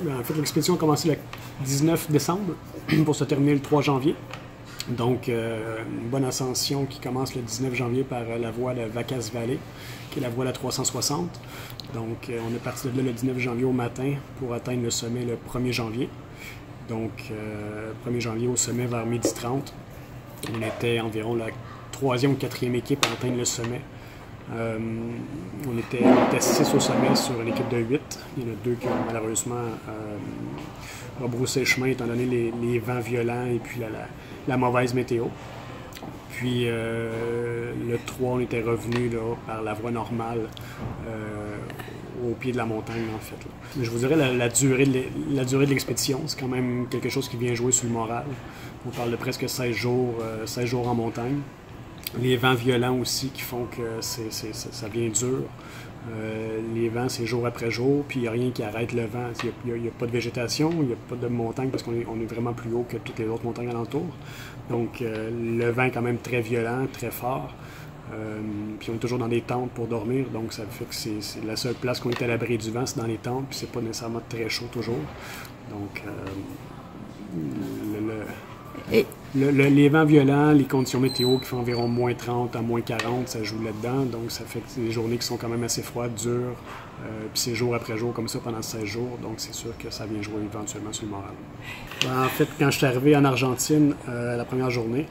Oui, en fait, l'expédition a commencé le 19 décembre pour se terminer le 3 janvier. Donc, une bonne ascension qui commence le 19 janvier par la voie de Vacas Valley, qui est la voie de la 360. Donc, on est parti de là le 19 janvier au matin pour atteindre le sommet le 1er janvier. Donc, 1er janvier au sommet vers 12h30. On était environ la 3e ou 4e équipe à atteindre le sommet. On était 6 au sommet sur une équipe de 8. Il y en a 2 qui ont malheureusement rebroussé le chemin étant donné les vents violents et puis la mauvaise météo. Puis le 3, on était revenu là, par la voie normale au pied de la montagne en fait. Là. Mais je vous dirais la durée de l'expédition, c'est quand même quelque chose qui vient jouer sur le moral. On parle de presque 16 jours en montagne. Les vents violents aussi qui font que ça devient dur. Les vents, c'est jour après jour, puis il n'y a rien qui arrête le vent. Il n'y a pas de végétation, il n'y a pas de montagne parce qu'on est vraiment plus haut que toutes les autres montagnes alentour. Donc le vent est quand même très violent, très fort. Puis on est toujours dans des tentes pour dormir, donc ça fait que c'est la seule place qu'on est à l'abri du vent, c'est dans les tentes, puis c'est pas nécessairement très chaud toujours. Donc les vents violents, les conditions météo qui font environ moins 30 à moins 40, ça joue là-dedans. Donc, ça fait que c'est des journées qui sont quand même assez froides, dures. Puis c'est jour après jour comme ça pendant 16 jours. Donc, c'est sûr que ça vient jouer éventuellement sur le moral. En fait, quand je suis arrivé en Argentine la première journée,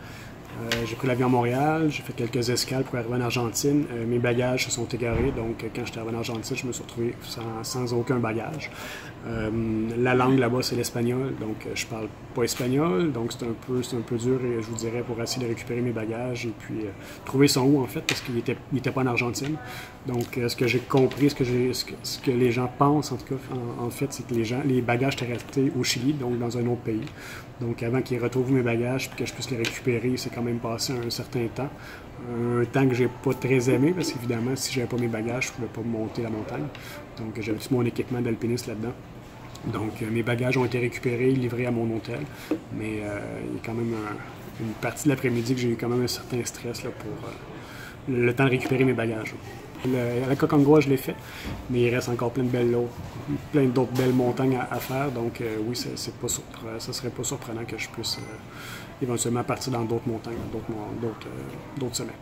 j'ai pris l'avion à Montréal, j'ai fait quelques escales pour arriver en Argentine. Mes bagages se sont égarés, donc quand j'étais arrivé en Argentine, je me suis retrouvé sans aucun bagage. La langue là-bas, c'est l'espagnol, donc je parle pas espagnol, donc c'est un peu dur, je vous dirais, pour essayer de récupérer mes bagages et puis trouver son où en fait, parce qu'il était pas en Argentine. Donc ce que j'ai compris, ce que les gens pensent en tout cas, en fait, c'est que les bagages étaient restés au Chili, donc dans un autre pays. Donc avant qu'ils retrouvent mes bagages et que je puisse les récupérer, c'est quand même passé un certain temps. Un temps que j'ai pas très aimé, parce qu'évidemment, si j'avais pas mes bagages, je pouvais pas monter la montagne. Donc j'avais tout mon équipement d'alpiniste là-dedans. Donc mes bagages ont été récupérés, livrés à mon hôtel. Mais il y a quand même une partie de l'après-midi que j'ai eu quand même un certain stress là, pour le temps de récupérer mes bagages. La Aconcagua, je l'ai fait, mais il reste encore plein d'autres belles montagnes à faire. Donc oui, ça serait pas surprenant que je puisse éventuellement partir dans d'autres montagnes, d'autres sommets.